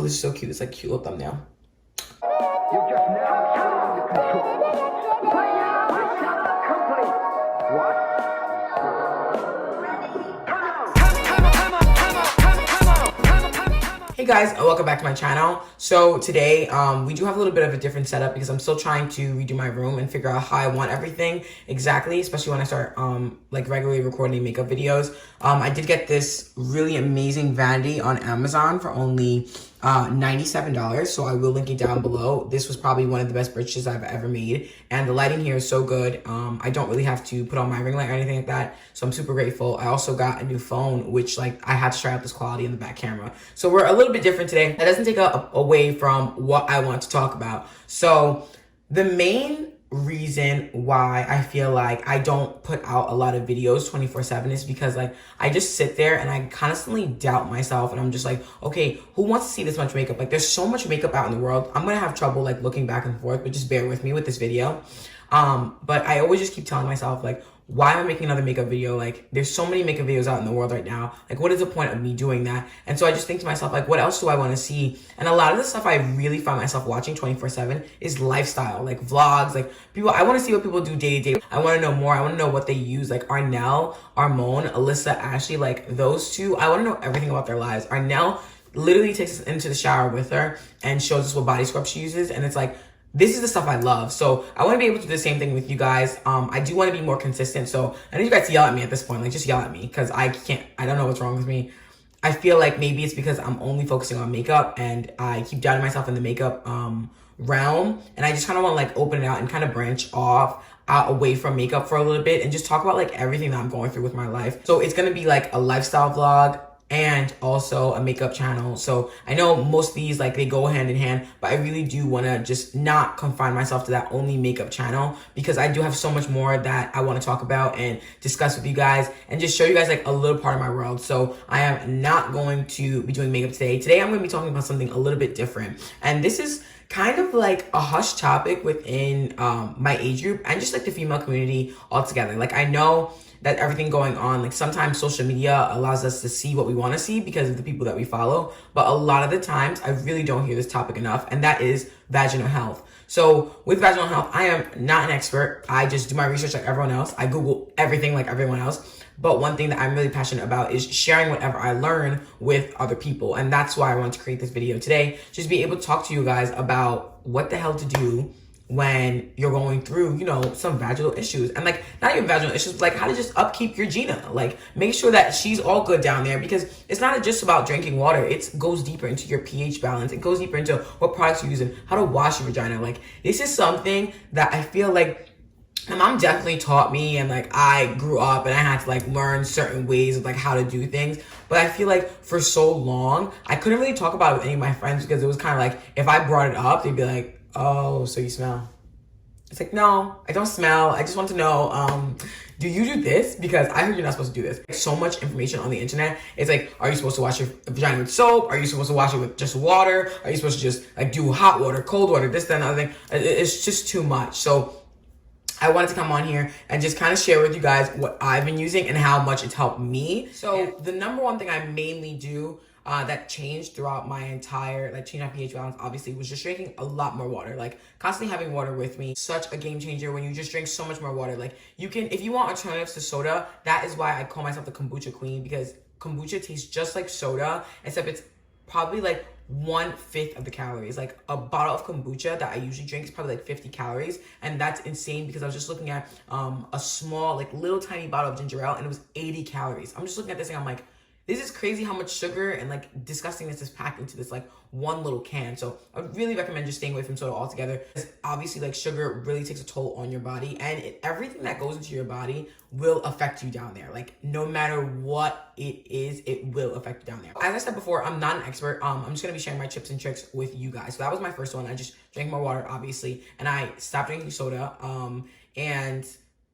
this is so cute. It's like cute little thumbnail. You just never turn on the control. Mission complete. What? Hey guys, and welcome back to my channel. So today we do have a little bit of a different setup because I'm still trying to redo my room and figure out how I want everything exactly, especially when I start like regularly recording makeup videos. I did get this really amazing vanity on Amazon for only $97, so I will link it down below. This was probably one of the best purchases I've ever made, and the lighting here is so good. I don't really have to put on my ring light or anything like that, so I'm super grateful. I also got a new phone, which like I had to try out this quality in the back camera. So we're a little bit different today. That doesn't take away from what I want to talk about. So the main reason why I feel like I don't put out a lot of videos 24/7 is because like I just sit there and I constantly doubt myself, and I'm just like, okay, who wants to see this much makeup? Like there's so much makeup out in the world. I'm gonna have trouble like looking back and forth, but just bear with me with this video. But I always just keep telling myself like, why am I making another makeup video? Like there's so many makeup videos out in the world right now. Like what is the point of me doing that? And so I just think to myself, like, what else do I want to see? And a lot of the stuff I really find myself watching 24/7 is lifestyle, like vlogs, like people. I want to see what people do day to day. I want to know more. I want to know what they use, like Arnell, Armone, Alyssa, Ashley, like those two. I want to know everything about their lives. Arnell literally takes us into the shower with her and shows us what body scrub she uses, and it's like, this is the stuff I love. So I want to be able to do the same thing with you guys. I do want to be more consistent. So I need you guys to yell at me at this point. Like just yell at me because I don't know what's wrong with me. I feel like maybe it's because I'm only focusing on makeup and I keep doubting myself in the makeup realm. And I just kind of want to like open it out and kind of branch off away from makeup for a little bit and just talk about like everything that I'm going through with my life. So it's going to be like a lifestyle vlog and also a makeup channel. So I know most of these like they go hand in hand, but I really do want to just not confine myself to that only makeup channel because I do have so much more that I want to talk about and discuss with you guys and just show you guys like a little part of my world. So I am not going to be doing makeup today. Today I'm going to be talking about something a little bit different, and this is kind of like a hush topic within my age group and just like the female community altogether. Like I know that everything going on, like sometimes social media allows us to see what we want to see because of the people that we follow, but a lot of the times I really don't hear this topic enough, and that is vaginal health. So with vaginal health, I am not an expert. I just do my research like everyone else. I Google everything like everyone else. But one thing that I'm really passionate about is sharing whatever I learn with other people. And that's why I wanted to create this video today. Just be able to talk to you guys about what the hell to do when you're going through, you know, some vaginal issues. And like, not even vaginal issues, but like how to just upkeep your Gina. Like make sure that she's all good down there, because it's not just about drinking water. It goes deeper into your pH balance. It goes deeper into what products you're using, how to wash your vagina. Like this is something that I feel like my mom definitely taught me, and like I grew up and I had to like learn certain ways of like how to do things. But I feel like for so long, I couldn't really talk about it with any of my friends because it was kind of like, if I brought it up, they'd be like, oh, so you smell. It's like, no, I don't smell. I just want to know, do you do this? Because I heard you're not supposed to do this. So much information on the internet. It's like, are you supposed to wash your vagina with soap? Are you supposed to wash it with just water? Are you supposed to just like do hot water, cold water, this, that, and other thing? It's just too much. So I wanted to come on here and just kind of share with you guys what I've been using and how much it's helped me. So the number one thing I mainly do that changed throughout my entire, like change my pH balance, obviously, was just drinking a lot more water. Like constantly having water with me. Such a game changer when you just drink so much more water. Like you can, if you want alternatives to soda, that is why I call myself the kombucha queen, because kombucha tastes just like soda, except it's probably like 1/5 of the calories. Like a bottle of kombucha that I usually drink is probably like 50 calories, and that's insane because I was just looking at a small, like little tiny bottle of ginger ale and it was 80 calories. I'm just looking at this and I'm like, this is crazy how much sugar and like disgustingness is packed into this like one little can. So I would really recommend just staying away from soda altogether. Because obviously like sugar really takes a toll on your body, and everything that goes into your body will affect you down there. Like no matter what it is, it will affect you down there. As I said before, I'm not an expert. I'm just gonna be sharing my tips and tricks with you guys. So that was my first one. I just drank more water, obviously, and I stopped drinking soda. And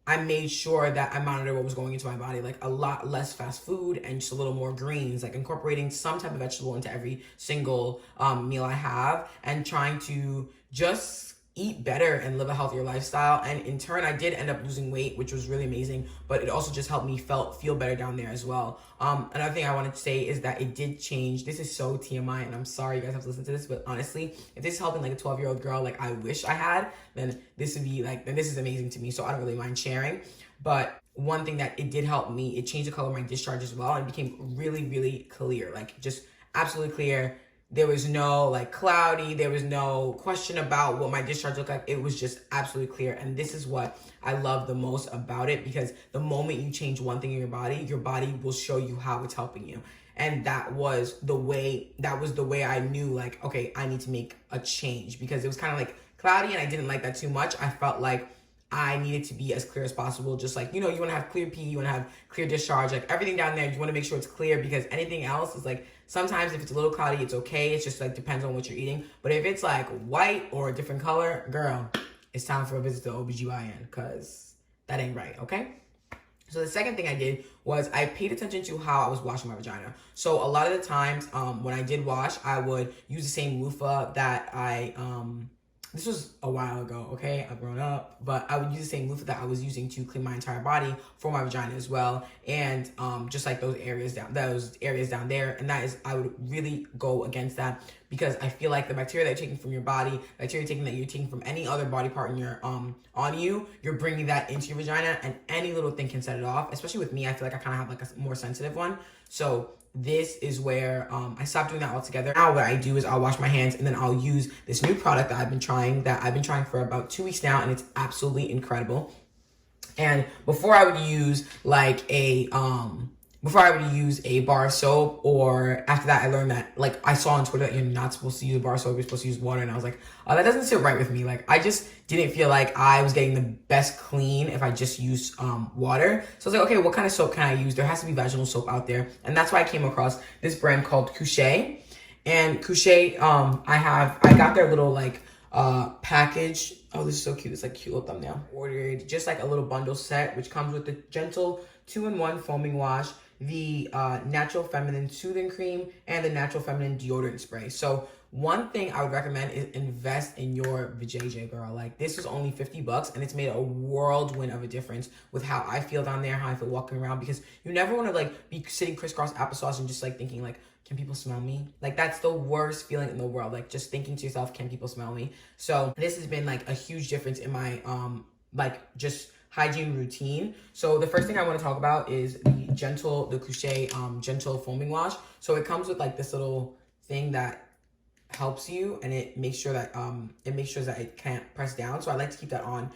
I made sure that I monitored what was going into my body, like a lot less fast food and just a little more greens, like incorporating some type of vegetable into every single meal I have, and trying to just eat better and live a healthier lifestyle. And in turn, I did end up losing weight, which was really amazing, but it also just helped me feel better down there as well. Another thing I wanted to say is that it did change. This is so TMI, and I'm sorry you guys have to listen to this, but honestly, if this is helping like a 12-year-old girl like I wish I had, then this would be like, then this is amazing to me. So I don't really mind sharing. But one thing that it did help me, it changed the color of my discharge as well, and it became really, really clear, like just absolutely clear. There was no like cloudy, there was no question about what my discharge looked like. It was just absolutely clear. And this is what I love the most about it, because the moment you change one thing in your body will show you how it's helping you. And that was the way I knew like, okay, I need to make a change, because it was kind of like cloudy and I didn't like that too much. I felt like I needed to be as clear as possible. Just like, you know, you want to have clear pee, you want to have clear discharge, like everything down there, you want to make sure it's clear, because anything else is like, sometimes if it's a little cloudy, it's okay. It's just like depends on what you're eating. But if it's like white or a different color, girl, it's time for a visit to OBGYN, because that ain't right, okay? So the second thing I did was I paid attention to how I was washing my vagina. So a lot of the times when I did wash, I would use the same loofah that this was a while ago, okay? I've grown up, but I would use the same loofah that I was using to clean my entire body for my vagina as well. And just like those areas down there. And that is, I would really go against that, because I feel like the bacteria that you're taking from your body, bacteria that you're taking from any other body part in your on you, you're bringing that into your vagina, and any little thing can set it off. Especially with me, I feel like I kind of have like a more sensitive one. So this is where I stopped doing that altogether. Now what I do is I'll wash my hands, and then I'll use this new product that I've been trying for about 2 weeks now, and it's absolutely incredible. And before I would use like a bar of soap, or after that I learned that, like I saw on Twitter that you're not supposed to use a bar of soap, you're supposed to use water, and I was like, oh, that doesn't sit right with me. Like I just didn't feel like I was getting the best clean if I just used water. So I was like, okay, what kind of soap can I use? There has to be vaginal soap out there. And that's why I came across this brand called Kushae. And Kushae, I got their little like package. Oh, this is so cute. It's like cute little thumbnail. Ordered just like a little bundle set, which comes with the gentle 2-in-1 foaming wash, the natural feminine soothing cream, and the natural feminine deodorant spray. So one thing I would recommend is invest in your vajayjay, girl. Like this was only $50, and it's made a whirlwind of a difference with how I feel down there, how I feel walking around, because you never want to like be sitting crisscross applesauce and just like thinking like, can people smell me? Like that's the worst feeling in the world. Like just thinking to yourself, can people smell me? So this has been like a huge difference in my like just hygiene routine. So the first thing I want to talk about is the Kushae gentle foaming wash. So it comes with like this little thing that helps you, and it makes sure that it can't press down. So I like to keep that on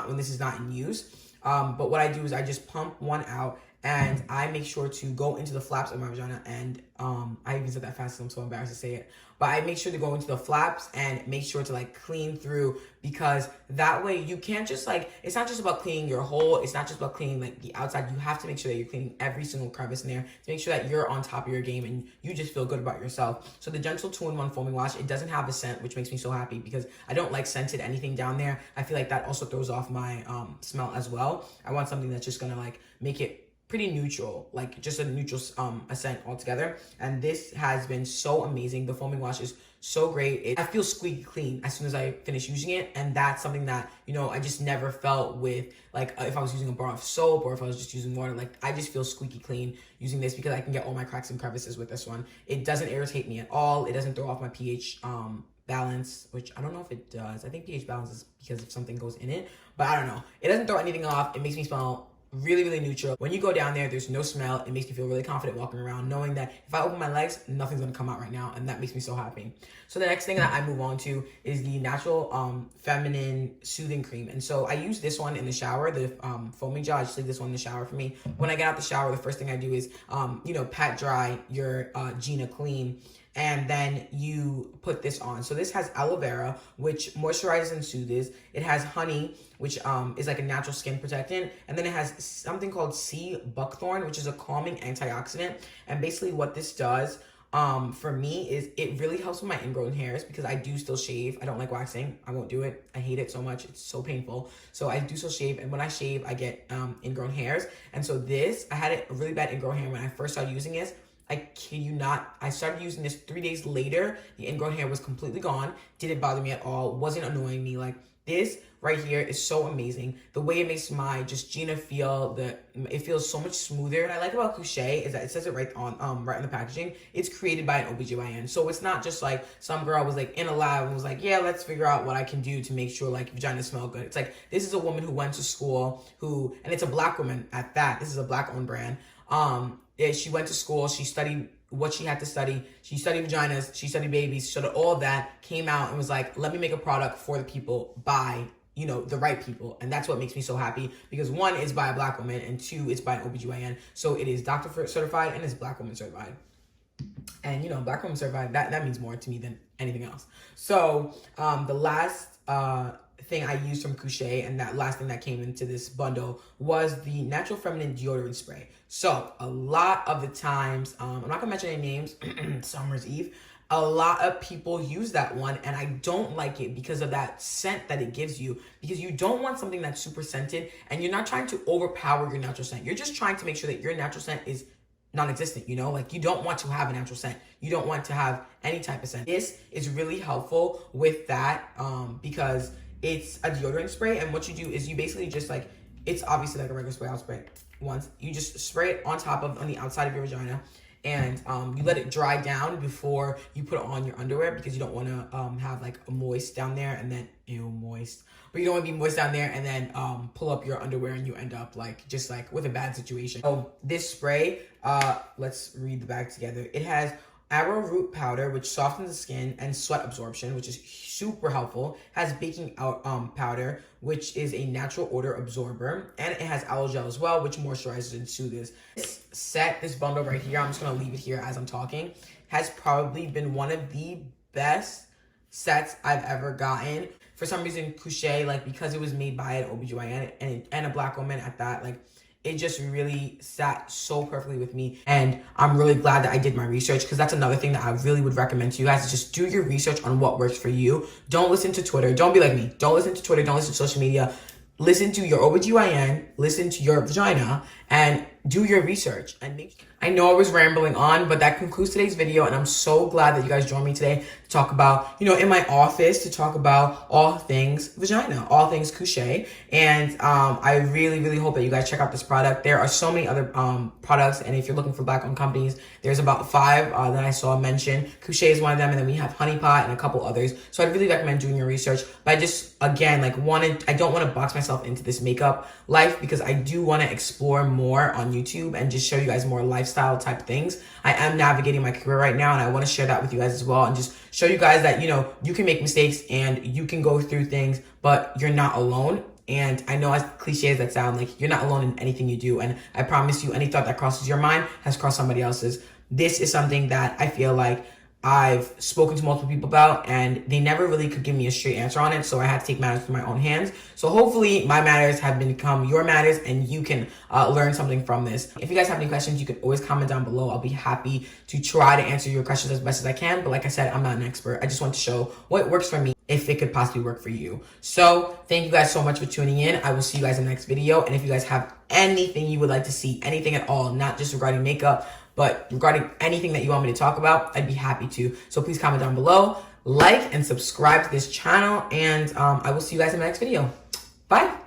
when this is not in use. But what I do is I just pump one out, and I make sure to go into the flaps of my vagina, and I even said that fast, so I'm so embarrassed to say it, but I make sure to go into the flaps and make sure to like clean through, because that way you can't just like, it's not just about cleaning your hole, it's not just about cleaning like the outside, you have to make sure that you're cleaning every single crevice in there to make sure that you're on top of your game and you just feel good about yourself. So the gentle 2-in-1 foaming wash, it doesn't have a scent, which makes me so happy, because I don't like scented anything down there. I feel like that also throws off my smell as well. I want something that's just gonna like make it pretty neutral, like just a neutral scent altogether. And this has been so amazing. The foaming wash is so great. I feel squeaky clean as soon as I finish using it, and that's something that, you know, I just never felt with like if I was using a bar of soap or if I was just using water. Like I just feel squeaky clean using this, because I can get all my cracks and crevices with this one. It doesn't irritate me at all. It doesn't throw off my pH balance, which I don't know if it does. I think pH balance is because if something goes in it, but I don't know. It doesn't throw anything off. It makes me smell really, really neutral. When you go down there's no smell. It makes me feel really confident walking around, knowing that if I open my legs, nothing's gonna come out right now, and that makes me so happy. So the next thing that I move on to is the natural feminine soothing cream. And so I use this one in the shower, the foaming gel. I just leave this one in the shower for me. When I get out the shower, the first thing I do is pat dry your Gina clean, and then you put this on. So this has aloe vera, which moisturizes and soothes. It has honey, which is like a natural skin protectant. And then it has something called sea buckthorn, which is a calming antioxidant. And basically what this does for me is it really helps with my ingrown hairs, because I do still shave. I don't like waxing. I won't do it. I hate it so much. It's so painful. So I do still shave. And when I shave, I get ingrown hairs. And so I had a really bad ingrown hair when I first started using this. I kid you not, I started using this 3 days later. The ingrown hair was completely gone. Didn't bother me at all. Wasn't annoying me. Like, this right here is so amazing. The way it makes my Gina feel, it feels so much smoother. What I like about Kushae is that it says it right on right in the packaging. It's created by an OBGYN. So it's not just like some girl was like in a lab and was like, yeah, let's figure out what I can do to make sure like vaginas smell good. It's like, this is a woman who went to school, and it's a Black woman at that. This is a Black owned brand. Yeah, she went to school, she studied what she had to study. She studied vaginas, she studied babies, she studied all of that, came out and was like, let me make a product for the people by, you know, the right people. And that's what makes me so happy, because one, it's by a Black woman, and two, it's by an OBGYN. So it is doctor certified and it's Black woman certified. And, you know, Black woman certified, that means more to me than anything else. So the last thing I used from Kushae, and that last thing that came into this bundle, was the Natural Feminine Deodorant Spray. So a lot of the times, I'm not gonna mention any names, Summer's Eve, a lot of people use that one, and I don't like it because of that scent that it gives you, because you don't want something that's super scented, and you're not trying to overpower your natural scent. You're just trying to make sure that your natural scent is non-existent, you know? Like, you don't want to have a natural scent. You don't want to have any type of scent. This is really helpful with that, because it's a deodorant spray, and what you do is you basically just like, it's obviously like a regular spray. I'll spray it once. You just spray it on the outside of your vagina, and you let it dry down before you put it on your underwear, because you don't want to have like a moist down there, and then moist. But you don't want to be moist down there and then pull up your underwear and you end up like just like with a bad situation. So this spray, let's read the bag together. It has arrowroot powder, which softens the skin, and sweat absorption, which is super helpful. Has baking powder, which is a natural odor absorber, and it has aloe gel as well, which moisturizes and soothes. This bundle right here, I'm just gonna leave it here as I'm talking, has probably been one of the best sets I've ever gotten. For some reason, Kushae, like, because it was made by an OBGYN and a Black woman at that, like, it just really sat so perfectly with me. And I'm really glad that I did my research, because that's another thing that I really would recommend to you guys, is just do your research on what works for you. Don't listen to Twitter. Don't be like me. Don't listen to Twitter. Don't listen to social media. Listen to your OBGYN, listen to your vagina, and do your research. And I know I was rambling on, but that concludes today's video, and I'm so glad that you guys joined me today to talk about, you know, in my office, to talk about all things vagina, all things Kushae. And I really, really hope that you guys check out this product. There are so many other products, and if you're looking for Black-owned companies, there's about 5 that I saw mentioned. Kushae is one of them, and then we have Honey Pot and a couple others. So I'd really recommend doing your research. But I just, again, like, I don't want to box myself into this makeup life, because I do want to explore more on YouTube and just show you guys more lifestyle type things. I am navigating my career right now, and I want to share that with you guys as well, and just show you guys that, you know, you can make mistakes and you can go through things, but you're not alone. And I know, as cliche as that sounds, like, you're not alone in anything you do. And I promise you, any thought that crosses your mind has crossed somebody else's. This is something that I feel like I've spoken to multiple people about, and they never really could give me a straight answer on it, so I had to take matters into my own hands. So hopefully my matters have become your matters, and you can learn something from this. If you guys have any questions, you can always comment down below. I'll be happy to try to answer your questions as best as I can, but like I said, I'm not an expert. I just want to show what works for me, if it could possibly work for you. So thank you guys so much for tuning in. I will see you guys in the next video, and if you guys have anything you would like to see, anything at all, not just regarding makeup, but regarding anything that you want me to talk about, I'd be happy to. So please comment down below, like and subscribe to this channel, and I will see you guys in the next video. Bye.